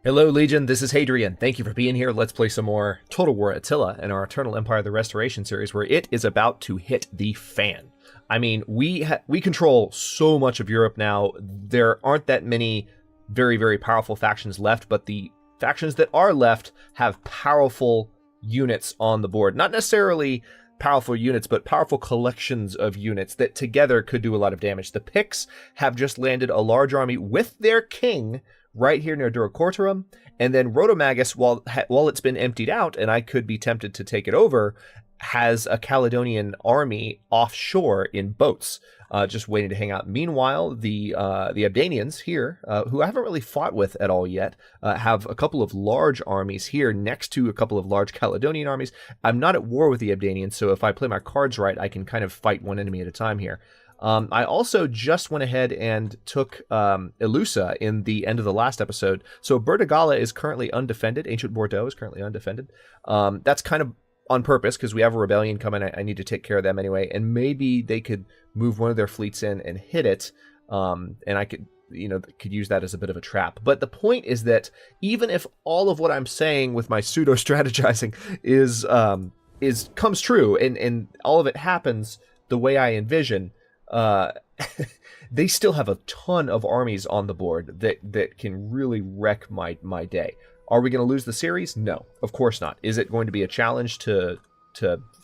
Hello, Legion. This is Hadrian. Thank you for being here. Let's play some more Total War Attila in our Eternal Empire: The Restoration series, where it is about to hit the fan. I mean, we control so much of Europe now. There aren't that many very, very powerful factions left, but the factions that are left have powerful units on the board. Not necessarily powerful units, but powerful collections of units that together could do a lot of damage. The Picts have just landed a large army with their king right here near Duracortorum, and then Rotomagus, while it's been emptied out, and I could be tempted to take it over, has a Caledonian army offshore in boats, just waiting to hang out. Meanwhile, the Abdanians here, who I haven't really fought with at all yet, have a couple of large armies here next to a couple of large Caledonian armies. I'm not at war with the Abdanians, so if I play my cards right, I can kind of fight one enemy at a time here. I also just went ahead and took Ilusa in the end of the last episode. So Bertigala is currently undefended. Ancient Bordeaux is currently undefended. That's kind of on purpose because we have a rebellion coming. I need to take care of them anyway. And maybe they could move one of their fleets in and hit it. And I could use that as a bit of a trap. But the point is that even if all of what I'm saying with my pseudo strategizing comes true and all of it happens the way I envision, they still have a ton of armies on the board that can really wreck my day. Are we going to lose the series? No, of course not. Is it going to be a challenge to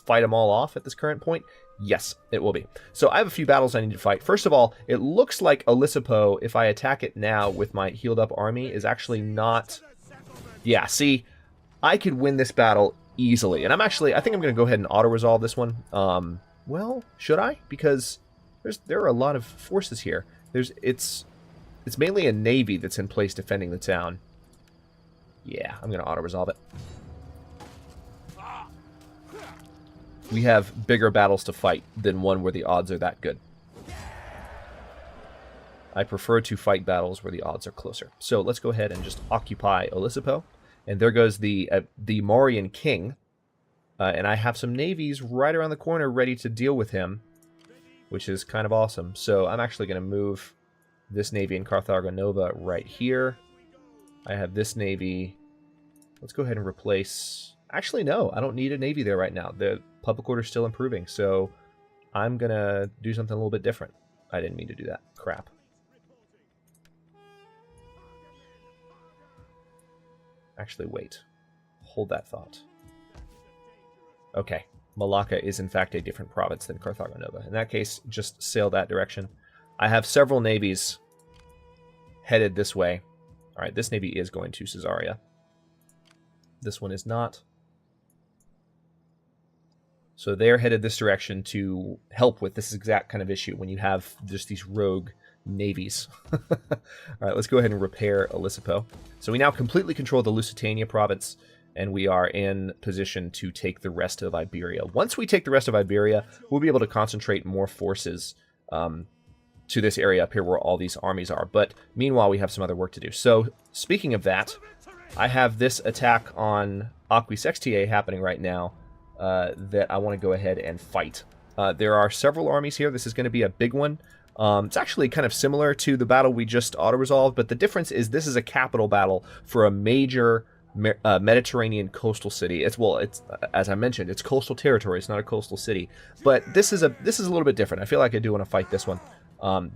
fight them all off at this current point? Yes, it will be. So I have a few battles I need to fight. First of all, it looks like Olisipo, if I attack it now with my healed up army, is actually not... Yeah, see, I could win this battle easily. And I think I'm going to go ahead and auto-resolve this one. Well, should I? Because there are a lot of forces here. It's mainly a navy that's in place defending the town. Yeah, I'm going to auto-resolve it. We have bigger battles to fight than one where the odds are that good. I prefer to fight battles where the odds are closer. So let's go ahead and just occupy Olisipo. And there goes the Maurian king. And I have some navies right around the corner ready to deal with him, which is kind of awesome. So I'm actually going to move this navy in Carthago Nova right here. I have this navy. Let's go ahead and replace... Actually, no, I don't need a navy there right now. The public order is still improving, so I'm going to do something a little bit different. I didn't mean to do that. Crap. Actually, wait. Hold that thought. Okay. Malacca is in fact a different province than Carthago Nova. In that case, just sail that direction. I have several navies headed this way. All right, this navy is going to Caesarea. This one is not. So they're headed this direction to help with this exact kind of issue when you have just these rogue navies. All right, let's go ahead and repair Olisipo. So we now completely control the Lusitania province, and we are in position to take the rest of Iberia. Once we take the rest of Iberia, we'll be able to concentrate more forces to this area up here where all these armies are. But meanwhile, we have some other work to do. So speaking of that, I have this attack on Aquis Sextiae happening right now that I want to go ahead and fight. There are several armies here. This is going to be a big one. It's actually kind of similar to the battle we just auto-resolved, but the difference is this is a capital battle for a major Mediterranean coastal city. It's as I mentioned, it's coastal territory. It's not a coastal city, but this is a little bit different. I feel like I do want to fight this one,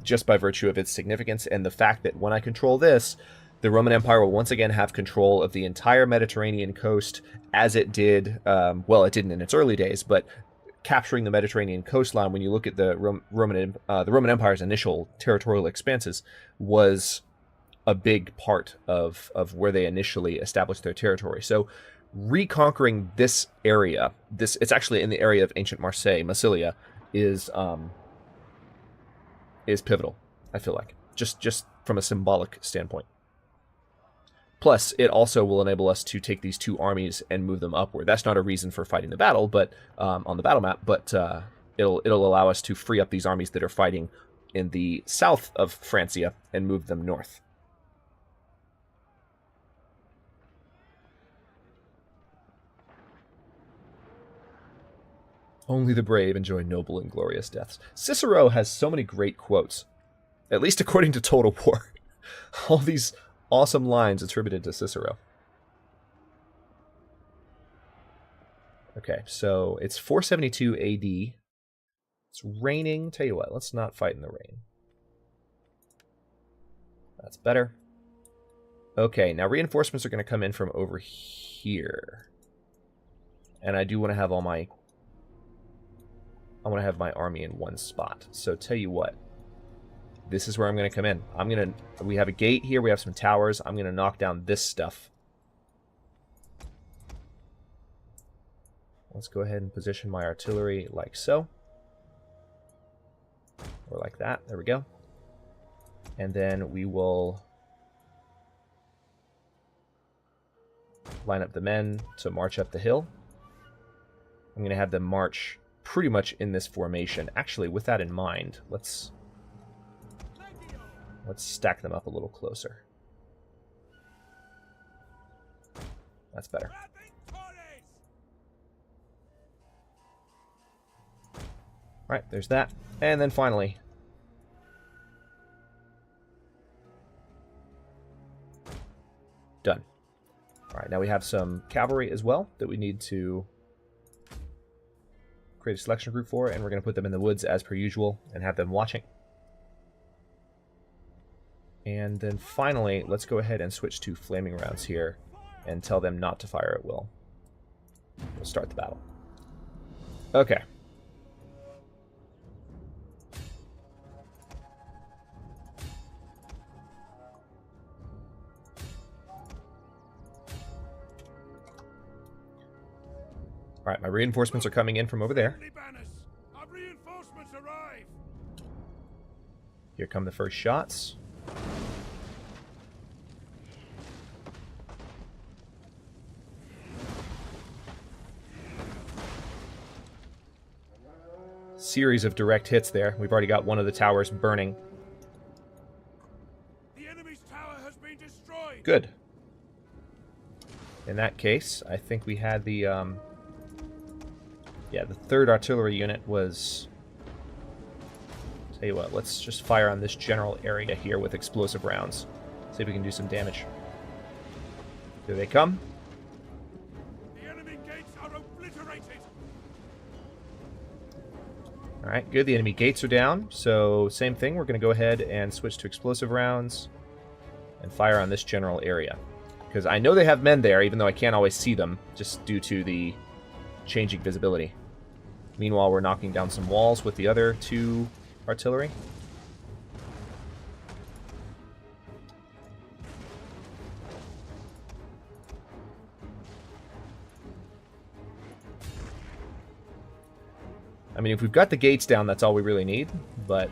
just by virtue of its significance and the fact that when I control this, the Roman Empire will once again have control of the entire Mediterranean coast, as it did. Well, it didn't in its early days, but capturing the Mediterranean coastline, when you look at the Roman Empire's initial territorial expanses, was a big part of where they initially established their territory. So reconquering this area, it's actually in the area of ancient Marseille, Massilia, is pivotal, I feel like, just from a symbolic standpoint. Plus, it also will enable us to take these two armies and move them upward. That's not a reason for fighting the battle, but on the battle map, but it'll allow us to free up these armies that are fighting in the south of Francia and move them north. Only the brave enjoy noble and glorious deaths. Cicero has so many great quotes, at least according to Total War. All these Awesome lines attributed to Cicero. Okay, so it's 472 AD. It's raining. Tell you what, let's not fight in the rain. That's better. Okay, now reinforcements are going to come in from over here. And I do want to have all my... I want to have my army in one spot. So tell you what. This is where I'm going to come in. We have a gate here. We have some towers. I'm going to knock down this stuff. Let's go ahead and position my artillery like so. Or like that. There we go. And then we will line up the men to march up the hill. I'm going to have them march pretty much in this formation. Actually, with that in mind, let's stack them up a little closer. That's better. Alright, there's that. And then finally, done. Alright, now we have some cavalry as well that we need to create a selection group for, and we're going to put them in the woods as per usual and have them watching. And then finally, let's go ahead and switch to flaming rounds here and tell them not to fire at will. We'll start the battle. Okay. Alright, my reinforcements are coming in from over there. Here come the first shots. Series of direct hits there. We've already got one of the towers burning. The enemy's tower has been destroyed. Good. In that case, I think we had the yeah, the third artillery unit was... Tell you what, let's just fire on this general area here with explosive rounds. See if we can do some damage. Here they come. The enemy gates are obliterated. Alright, good. The enemy gates are down. So, same thing. We're going to go ahead and switch to explosive rounds and fire on this general area. Because I know they have men there, even though I can't always see them, just due to the changing visibility. Meanwhile, we're knocking down some walls with the other two artillery. I mean, if we've got the gates down, that's all we really need, but...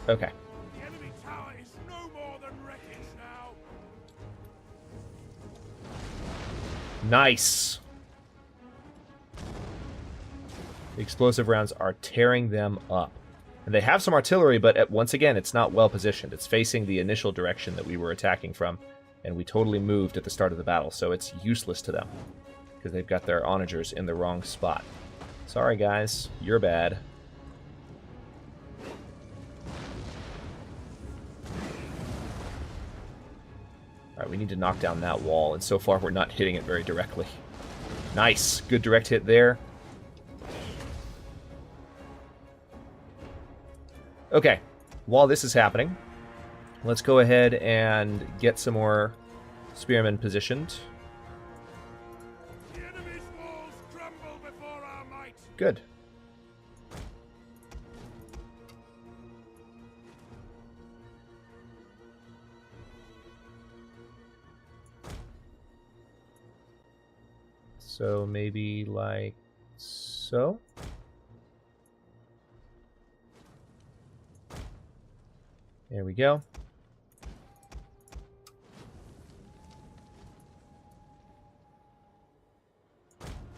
Okay. The enemy tower is no more than wreckage now. Nice! The explosive rounds are tearing them up. And they have some artillery, but once again, it's not well positioned. It's facing the initial direction that we were attacking from, and we totally moved at the start of the battle, so it's useless to them. Because they've got their onagers in the wrong spot. Sorry, guys. You're bad. Alright, we need to knock down that wall, and so far we're not hitting it very directly. Nice! Good direct hit there. Okay, while this is happening, let's go ahead and get some more spearmen positioned. The enemy's walls crumble before our might. Good. So maybe like so. There we go.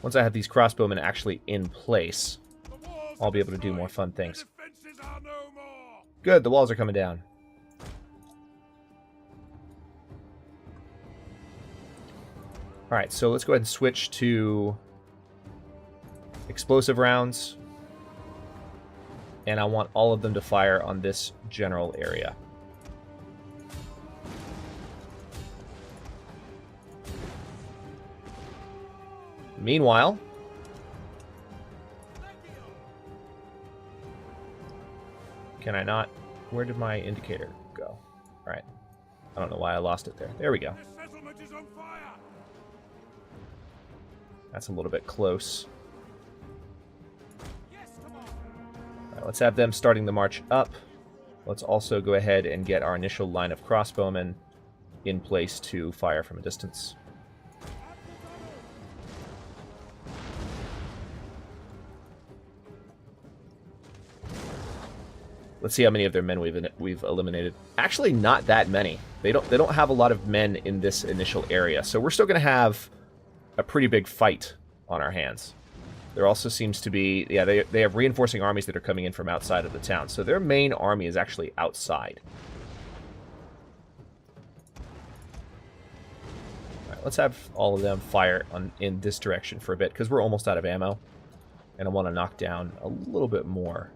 Once I have these crossbowmen actually in place, I'll be able to do more fun things. Good, the walls are coming down. Alright, so let's go ahead and switch to explosive rounds. And I want all of them to fire on this general area. Meanwhile, can I not? Where did my indicator go? All right. I don't know why I lost it there. There we go. The settlement is on fire. That's a little bit close. Yes, come on. All right, let's have them starting the march up. Let's also go ahead and get our initial line of crossbowmen in place to fire from a distance. Let's see how many of their men we've eliminated. Actually, not that many. They don't have a lot of men in this initial area, so we're still going to have a pretty big fight on our hands. There also seems to be, yeah, they have reinforcing armies that are coming in from outside of the town, so their main army is actually outside. All right, let's have all of them fire in this direction for a bit, because we're almost out of ammo, and I want to knock down a little bit more.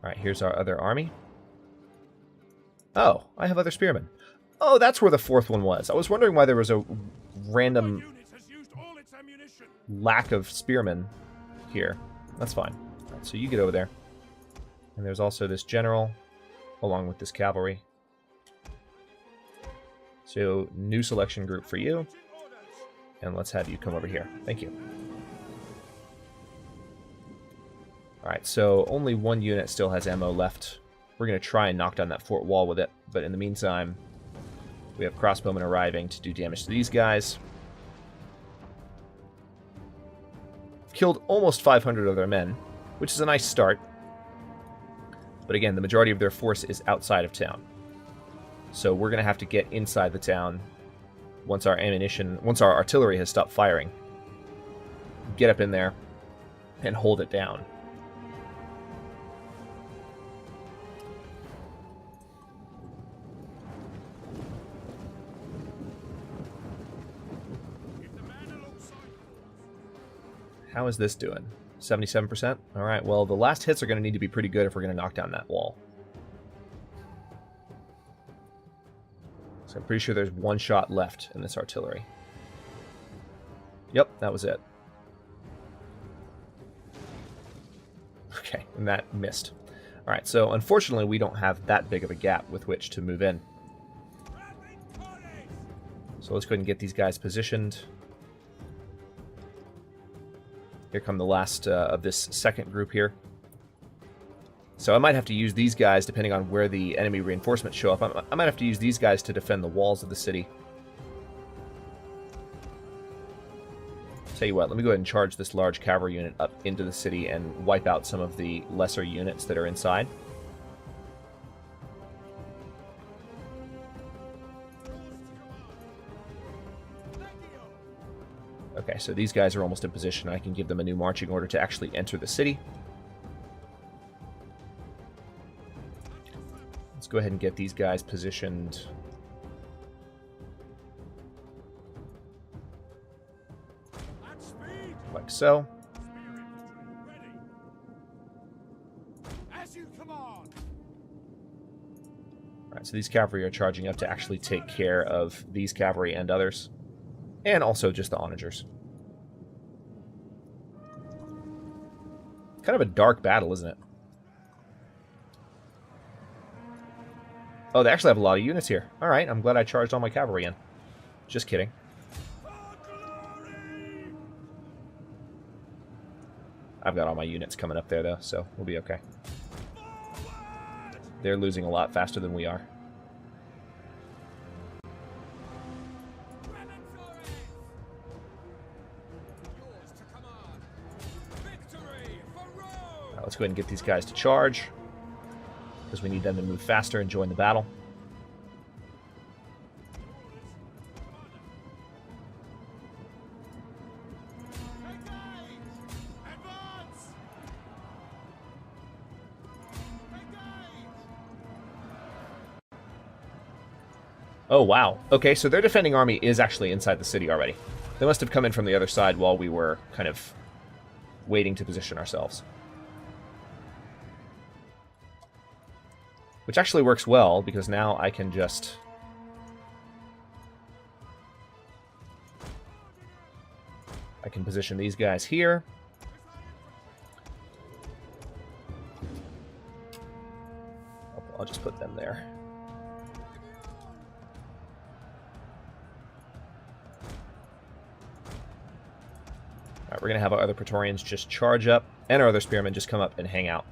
Alright, here's our other army. Oh, I have other spearmen. Oh, that's where the fourth one was. I was wondering why there was a random Unit has used all its ammunition. lack of spearmen here. That's fine. Alright, so you get over there. And there's also this general, along with this cavalry. So, new selection group for you. And let's have you come over here. Thank you. Alright, so only one unit still has ammo left. We're going to try and knock down that fort wall with it, but in the meantime, we have crossbowmen arriving to do damage to these guys. Killed almost 500 of their men, which is a nice start. But again, the majority of their force is outside of town. So we're going to have to get inside the town once our artillery has stopped firing. Get up in there and hold it down. How is this doing? 77%? Alright, well, the last hits are going to need to be pretty good if we're going to knock down that wall. So I'm pretty sure there's one shot left in this artillery. Yep, that was it. Okay, and that missed. Alright, so unfortunately we don't have that big of a gap with which to move in. So let's go ahead and get these guys positioned. Here come the last of this second group here. So I might have to use these guys, depending on where the enemy reinforcements show up. I might have to use these guys to defend the walls of the city. Tell you what, let me go ahead and charge this large cavalry unit up into the city and wipe out some of the lesser units that are inside. Okay, so these guys are almost in position. I can give them a new marching order to actually enter the city. Let's go ahead and get these guys positioned. Like so. As you command. Alright, so these cavalry are charging up to actually take care of these cavalry and others. And also just the onagers. Kind of a dark battle, isn't it? Oh, they actually have a lot of units here. Alright, I'm glad I charged all my cavalry in. Just kidding. I've got all my units coming up there, though, so we'll be okay. They're losing a lot faster than we are. Let's go ahead and get these guys to charge, because we need them to move faster and join the battle. Oh, wow. Okay, so their defending army is actually inside the city already. They must have come in from the other side while we were kind of waiting to position ourselves. which actually works well because now I can just... I can position these guys here. I'll just put them there. Alright, we're going to have our other Praetorians just charge up, and our other spearmen just come up and hang out.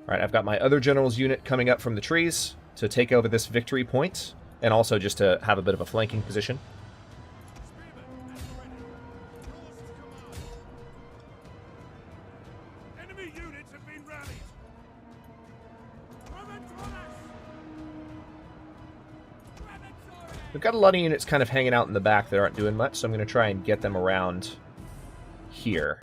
Alright, I've got my other general's unit coming up from the trees to take over this victory point, and also just to have a bit of a flanking position. Enemy units have been rallied. We've got a lot of units kind of hanging out in the back that aren't doing much, so I'm going to try and get them around here.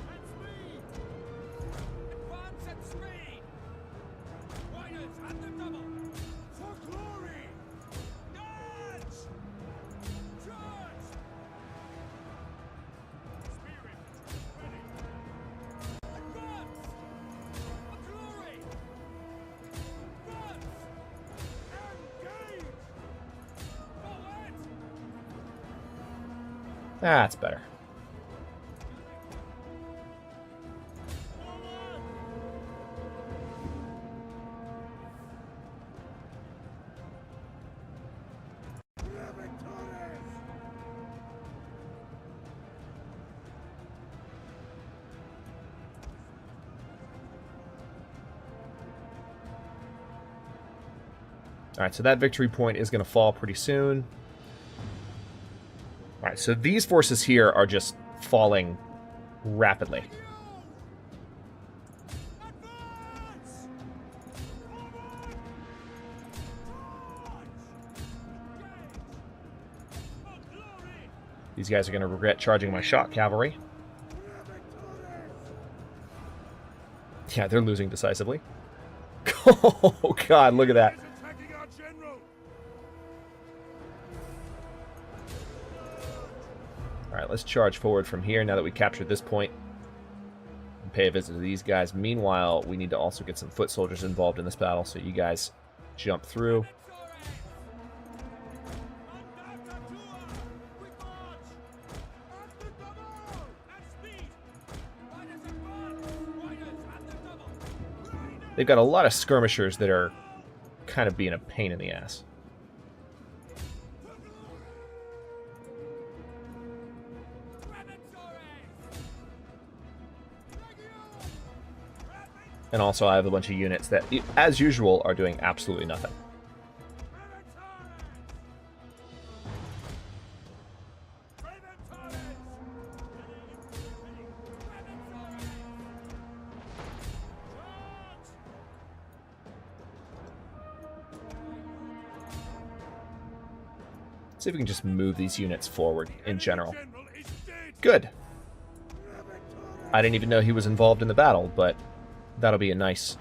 That's better. Alright, so that victory point is going to fall pretty soon. Alright, so these forces here are just falling rapidly. These guys are going to regret charging my shock cavalry. Yeah, they're losing decisively. Oh god, look at that. Alright, let's charge forward from here now that we captured this point. And pay a visit to these guys. Meanwhile, we need to also get some foot soldiers involved in this battle, so you guys jump through. They've got a lot of skirmishers that are kind of being a pain in the ass. And also I have a bunch of units that, as usual, are doing absolutely nothing. Let's see if we can just move these units forward in general. Good. I didn't even know he was involved in the battle, but that'll be a nice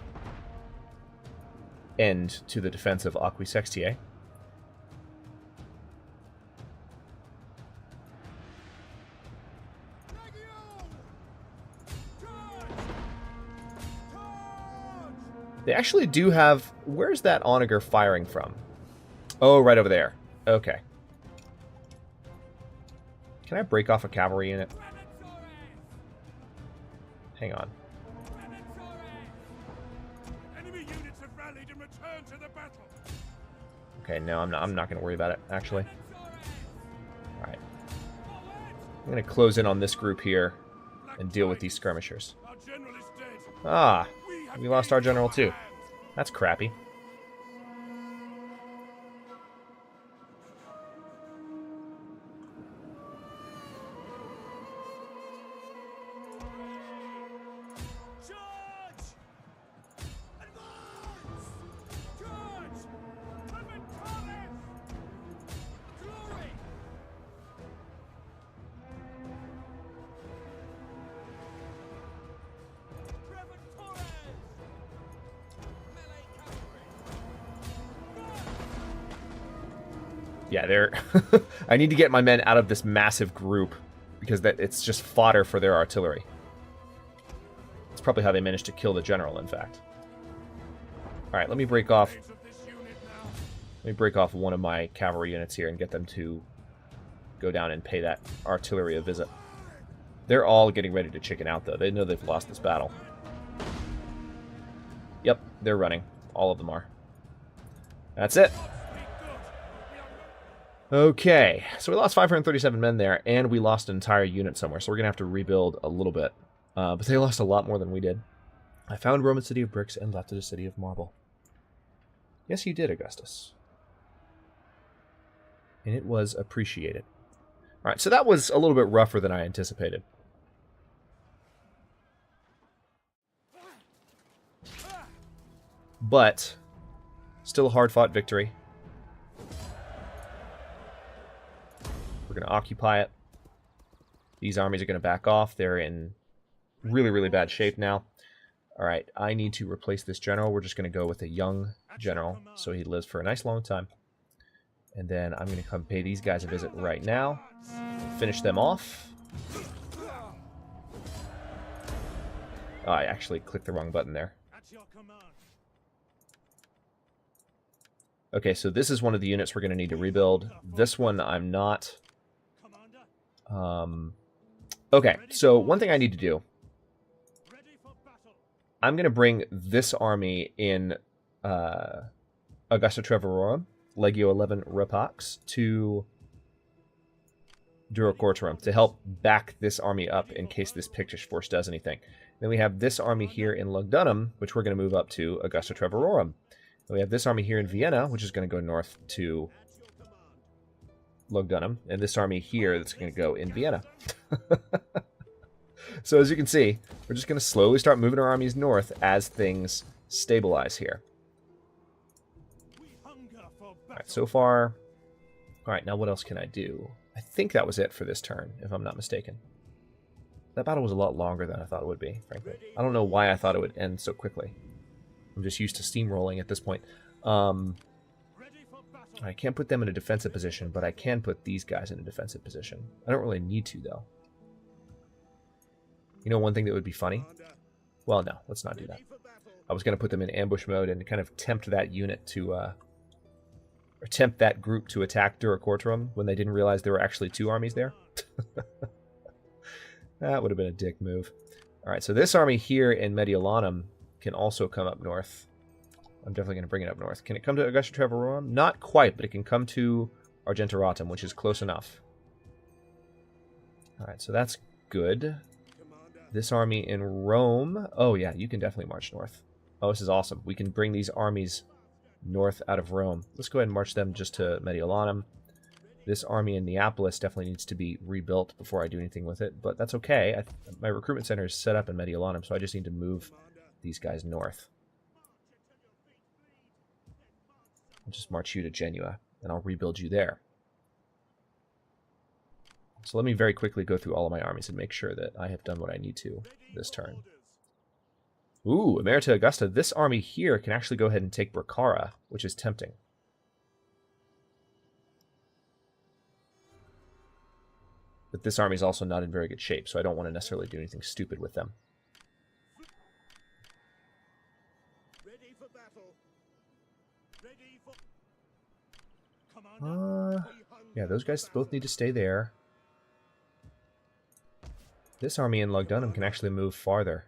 end to the defense of Aquis Sextiae. They actually do have... Where's that onager firing from? Oh, right over there. Okay. Can I break off a cavalry unit? Hang on. Okay, no, I'm not going to worry about it, actually. Alright. I'm going to close in on this group here and deal with these skirmishers. Ah, we lost our general too. That's crappy. Yeah, they're... I need to get my men out of this massive group because it's just fodder for their artillery. That's probably how they managed to kill the general, in fact. Alright, let me break off... Let me break off one of my cavalry units here and get them to go down and pay that artillery a visit. They're all getting ready to chicken out, though. They know they've lost this battle. Yep, they're running. All of them are. That's it. Okay, so we lost 537 men there, and we lost an entire unit somewhere, so we're going to have to rebuild a little bit. But they lost a lot more than we did. I found Roman city of bricks and left it a city of marble. Yes, you did, Augustus. And it was appreciated. Alright, so that was a little bit rougher than I anticipated. But still a hard-fought victory. We're going to occupy it. These armies are going to back off. They're in really, really bad shape now. Alright, I need to replace this general. We're just going to go with a young general, so he lives for a nice long time. And then I'm going to come pay these guys a visit right now. Finish them off. Oh, I actually clicked the wrong button there. Okay, so this is one of the units we're going to need to rebuild. This one I'm not. Okay, so one thing I need to do. I'm going to bring this army in Augusta Treverorum, Legio 11 Rapax, to Durocortorum to help back this army up in case this Pictish force does anything. Then we have this army here in Lugdunum, which we're going to move up to Augusta Treverorum. We have this army here in Vienna, which is going to go north to Lugdunum, and this army here that's going to go in Vienna. So as you can see, we're just going to slowly start moving our armies north as things stabilize here. Alright, so far... Alright, now what else can I do? I think that was it for this turn, if I'm not mistaken. That battle was a lot longer than I thought it would be, frankly. I don't know why I thought it would end so quickly. I'm just used to steamrolling at this point. I can't put them in a defensive position, but I can put these guys in a defensive position. I don't really need to, though. You know one thing that would be funny? Well, no, let's not do that. I was going to put them in ambush mode and kind of tempt that unit to... or tempt that group to attack Durocortorum when they didn't realize there were actually two armies there. That would have been a dick move. Alright, so this army here in Mediolanum can also come up north. I'm definitely going to bring it up north. Can it come to Augusta Treverorum? Not quite, but it can come to Argenteratum, which is close enough. Alright, so that's good. This army in Rome... Oh, yeah, you can definitely march north. Oh, this is awesome. We can bring these armies north out of Rome. Let's go ahead and march them just to Mediolanum. This army in Neapolis definitely needs to be rebuilt before I do anything with it, but that's okay. My recruitment center is set up in Mediolanum, so I just need to move these guys north. I'll just march you to Genua, and I'll rebuild you there. So let me very quickly go through all of my armies and make sure that I have done what I need to this turn. Ooh, Emerita Augusta. This army here can actually go ahead and take Bracara, which is tempting. But this army is also not in very good shape, so I don't want to necessarily do anything stupid with them. Ready for battle. Ready for... Yeah, those guys both need to stay there. This army in Lugdunum can actually move farther.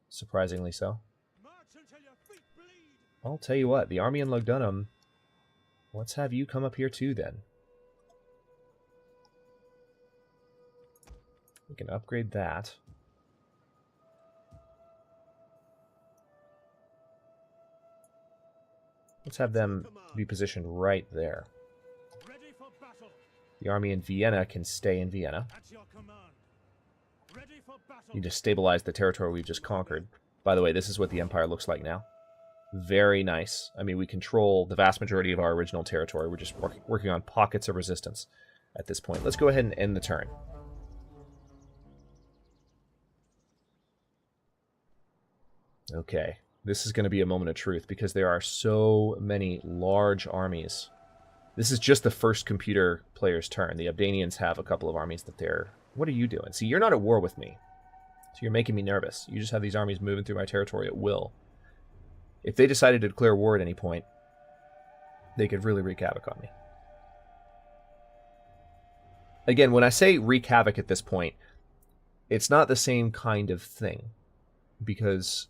Surprisingly so. I'll tell you what, the army in Lugdunum, let's have you come up here too then. We can upgrade that. Let's have them be positioned right there. The army in Vienna can stay in Vienna. Need to stabilize the territory we've just conquered. By the way, this is what the Empire looks like now. Very nice. I mean, we control the vast majority of our original territory. We're just working on pockets of resistance at this point. Let's go ahead and end the turn. Okay. This is going to be a moment of truth because there are so many large armies. This is just the first computer player's turn. The Abdanians have a couple of armies that they're... What are you doing? See, you're not at war with me. So you're making me nervous. You just have these armies moving through my territory at will. If they decided to declare war at any point, they could really wreak havoc on me. Again, when I say wreak havoc at this point, it's not the same kind of thing. Because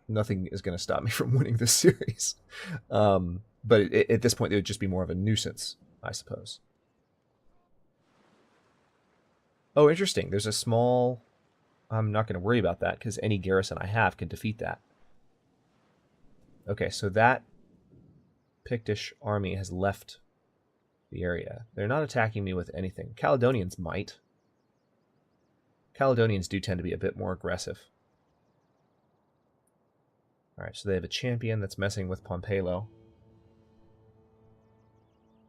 nothing is going to stop me from winning this series. But at this point, it would just be more of a nuisance, I suppose. Oh, interesting. There's a small... I'm not going to worry about that, because any garrison I have can defeat that. Okay, so that Pictish army has left the area. They're not attacking me with anything. Caledonians might. Caledonians do tend to be a bit more aggressive. Alright, so they have a champion that's messing with Pompelo.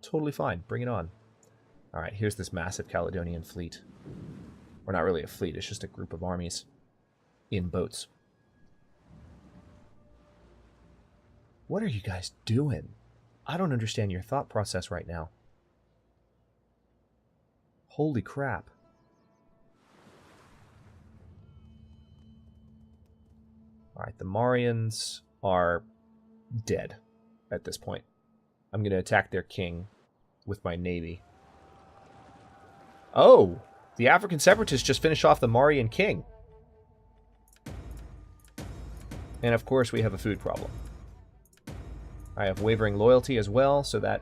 Totally fine. Bring it on. Alright, here's this massive Caledonian fleet. Or not really a fleet, it's just a group of armies in boats. What are you guys doing? I don't understand your thought process right now. Holy crap. Alright, the Maurians are dead at this point. I'm going to attack their king with my navy. Oh! The African separatists just finished off the Maurian king. And of course we have a food problem. I have wavering loyalty as well, so that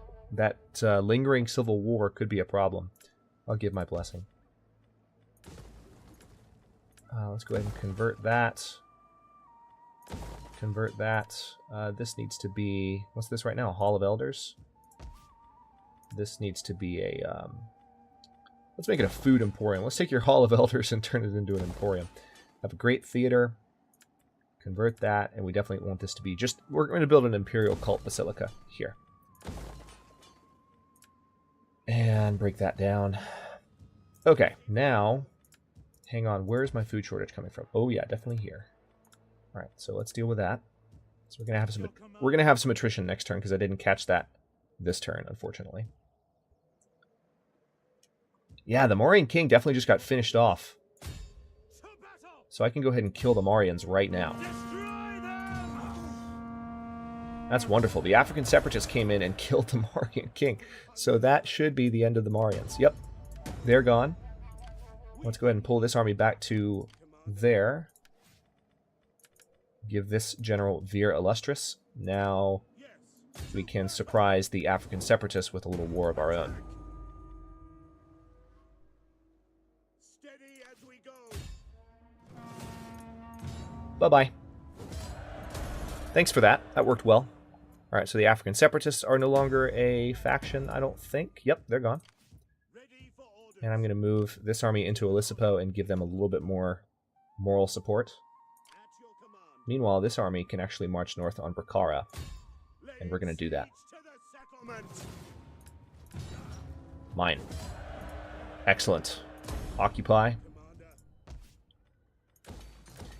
lingering civil war could be a problem. I'll give my blessing. Let's go ahead and convert that. Convert that. This needs to be... What's this right now? Hall of Elders? This needs to be a... let's make it a food emporium. Let's take your Hall of Elders and turn it into an emporium. Have a great theater. Convert that, and we definitely want this to be just... We're going to build an Imperial Cult Basilica here. And break that down. Okay, now... Hang on, where's my food shortage coming from? Oh yeah, definitely here. Alright, so let's deal with that. So we're gonna have some attrition next turn because I didn't catch that this turn, unfortunately. Yeah, the Maurian king definitely just got finished off. So I can go ahead and kill the Maurians right now. That's wonderful. The African separatists came in and killed the Maurian king. So that should be the end of the Maurians. Yep, they're gone. Let's go ahead and pull this army back to there. Give this general Vir Illustris. Now we can surprise the African separatists with a little war of our own. Steady as we go. Bye-bye. Thanks for that. That worked well. Alright, so the African separatists are no longer a faction, I don't think. Yep, they're gone. And I'm going to move this army into Elisipo and give them a little bit more moral support. Meanwhile, this army can actually march north on Bracara, and we're going to do that. Mine. Excellent. Occupy.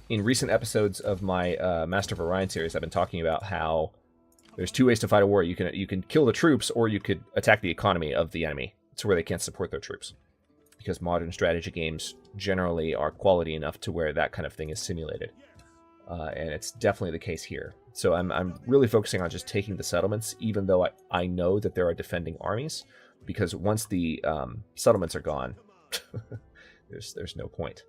In recent episodes of my Master of Orion series, I've been talking about how there's two ways to fight a war. You can kill the troops, or you could attack the economy of the enemy to where they can't support their troops. Because modern strategy games generally are quality enough to where that kind of thing is simulated. And it's definitely the case here. So I'm really focusing on just taking the settlements, even though I know that there are defending armies. Because once the settlements are gone, there's no point.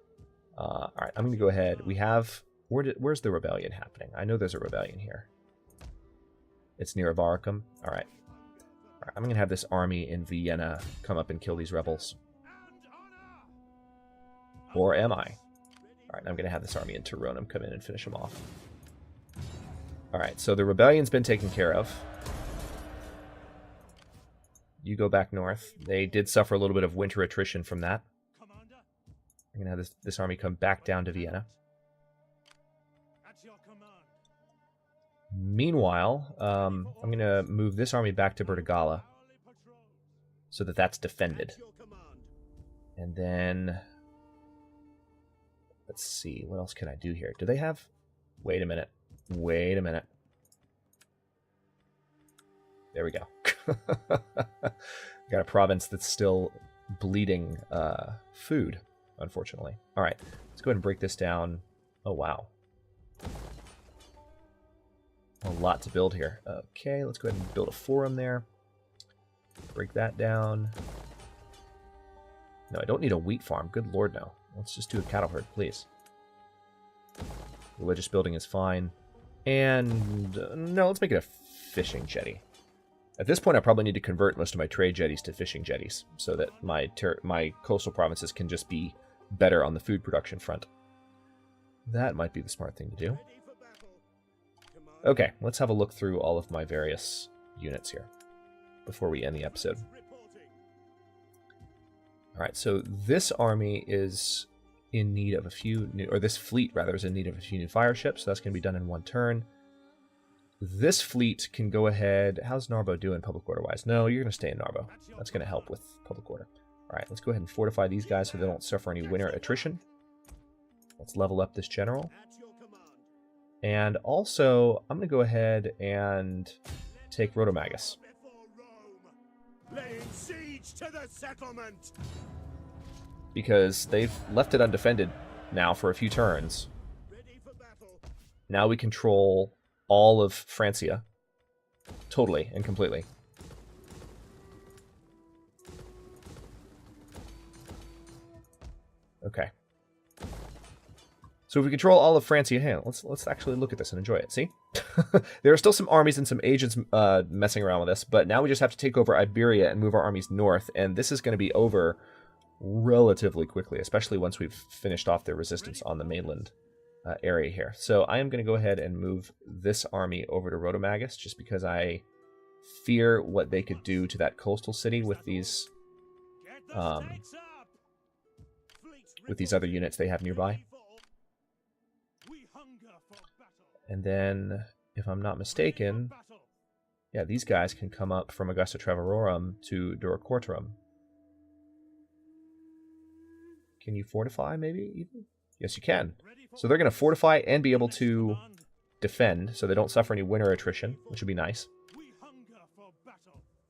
Alright, I'm going to go ahead. We have... Where's the rebellion happening? I know there's a rebellion here. It's near Avaricum. Alright. I'm going to have this army in Vienna come up and kill these rebels. Or am I? Alright, I'm going to have this army in Turonum come in and finish them off. Alright, so the rebellion's been taken care of. You go back north. They did suffer a little bit of winter attrition from that. I'm going to have this army come back down to Vienna. Meanwhile, I'm going to move this army back to Bertigala so that that's defended. And then... Let's see, what else can I do here? Do they have... Wait a minute. Wait a minute. There we go. Got a province that's still bleeding food, unfortunately. All right, let's go ahead and break this down. Oh, wow. A lot to build here. Okay, let's go ahead and build a forum there. Break that down. No, I don't need a wheat farm. Good lord, no. Let's just do a cattle herd, please. Religious building is fine. And no, let's make it a fishing jetty. At this point, I probably need to convert most of my trade jetties to fishing jetties so that my coastal provinces can just be better on the food production front. That might be the smart thing to do. Okay, let's have a look through all of my various units here before we end the episode. All right, so this army is in need of a few new, or this fleet rather is in need of a few new fire ships, so that's going to be done in one turn. This fleet can go ahead. How's Narbo doing public order wise? No, you're going to stay in Narbo. That's going to help with public order. All right, let's go ahead and fortify these guys so they don't suffer any winter attrition. Let's level up this general. And also, I'm going to go ahead and take Rotomagus. Laying siege to the settlement. Because they've left it undefended now for a few turns. Now we control all of Francia. Totally and completely. Okay. So if we control all of Francia, hey, let's actually look at this and enjoy it. See? There are still some armies and some agents messing around with us, but now we just have to take over Iberia and move our armies north, and this is going to be over relatively quickly, especially once we've finished off their resistance on the mainland area here. So I am going to go ahead and move this army over to Rotomagus, just because I fear what they could do to that coastal city with these other units they have nearby. And then, if I'm not mistaken, yeah, these guys can come up from Augusta Treverorum to Duracortorum. Can you fortify, maybe, even? Yes, you can. So they're going to fortify and be able to defend, so they don't suffer any winter attrition, which would be nice.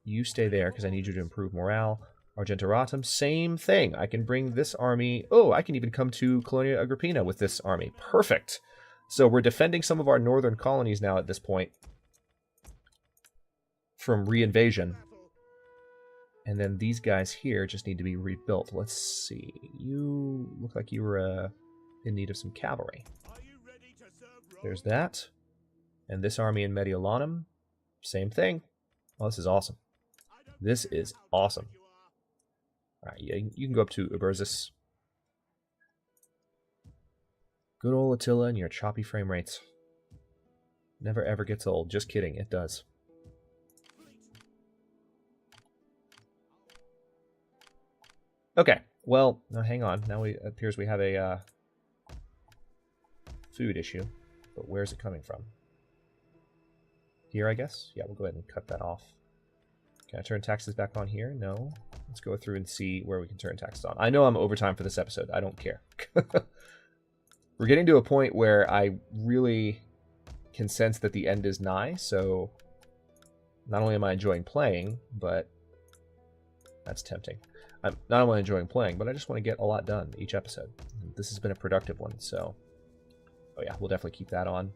You stay there, because I need you to improve morale. Argenteratum, same thing. I can bring this army... Oh, I can even come to Colonia Agrippina with this army. Perfect! So we're defending some of our northern colonies now at this point from reinvasion. And then these guys here just need to be rebuilt. Let's see. You look like you were in need of some cavalry. There's that. And this army in Mediolanum, same thing. Oh, this is awesome. This is awesome. All right, yeah, you can go up to Uberzus. Good old Attila and your choppy frame rates. Never ever gets old. Just kidding, it does. Okay, well, now hang on. Now it appears we have a food issue. But where's it coming from? Here, I guess? Yeah, we'll go ahead and cut that off. Can I turn taxes back on here? No. Let's go through and see where we can turn taxes on. I know I'm overtime for this episode. I don't care. We're getting to a point where I really can sense that the end is nigh, so not only am I enjoying playing, but that's tempting. I'm not only enjoying playing, but I just want to get a lot done each episode. This has been a productive one, so... Oh yeah, we'll definitely keep that on.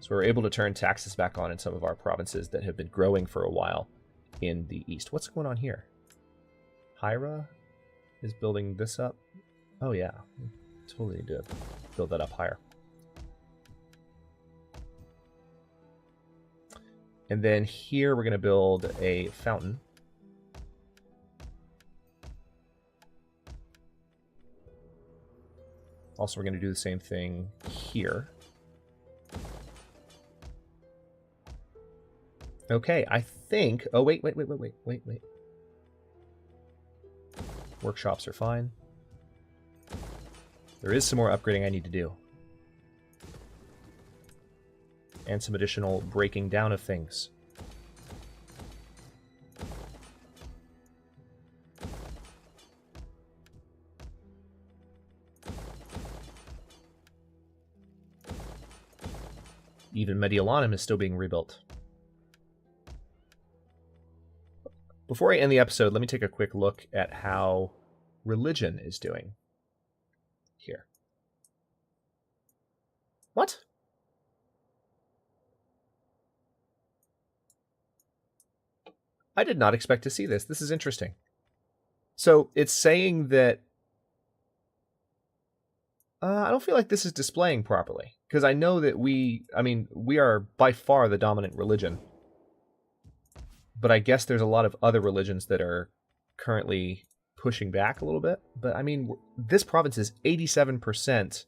So we're able to turn taxes back on in some of our provinces that have been growing for a while in the east. What's going on here? Hyra is building this up. Oh yeah, totally need to build that up higher. And then here we're going to build a fountain. Also, we're going to do the same thing here. Okay, I think... Oh, wait. Workshops are fine. There is some more upgrading I need to do. And some additional breaking down of things. Even Mediolanum is still being rebuilt. Before I end the episode, let me take a quick look at how religion is doing here. What? I did not expect to see this. This is interesting. So it's saying that I don't feel like this is displaying properly, because I know that we are by far the dominant religion. But I guess there's a lot of other religions that are currently pushing back a little bit. But I mean, this province is 87%.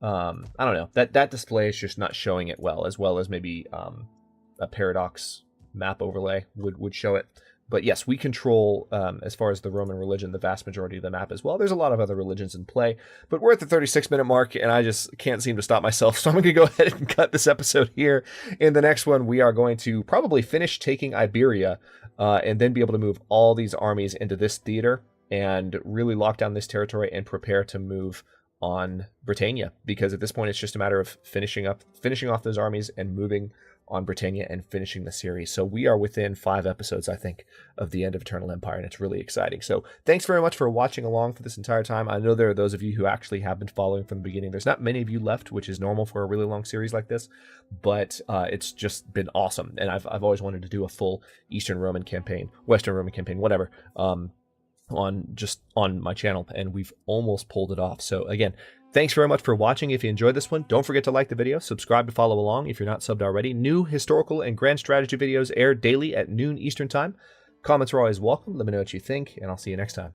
I don't know. That display is just not showing it well as maybe a paradox map overlay would show it. But yes, we control, as far as the Roman religion, the vast majority of the map as well. There's a lot of other religions in play, but we're at the 36-minute mark, and I just can't seem to stop myself. So I'm going to go ahead and cut this episode here. In the next one, we are going to probably finish taking Iberia, and then be able to move all these armies into this theater and really lock down this territory and prepare to move on Britannia. Because at this point, it's just a matter of finishing off those armies and moving on Britannia and finishing the series. So we are within 5 episodes, I think, of the end of Eternal Empire, and it's really exciting. So thanks very much for watching along for this entire time. I know there are those of you who actually have been following from the beginning. There's not many of you left, which is normal for a really long series like this, but it's just been awesome. And I've always wanted to do a full Eastern Roman campaign, Western Roman campaign, whatever, on my channel, and we've almost pulled it off. So again, thanks very much for watching. If you enjoyed this one, don't forget to like the video, subscribe to follow along if you're not subbed already. New historical and grand strategy videos air daily at noon Eastern time. Comments are always welcome. Let me know what you think, and I'll see you next time.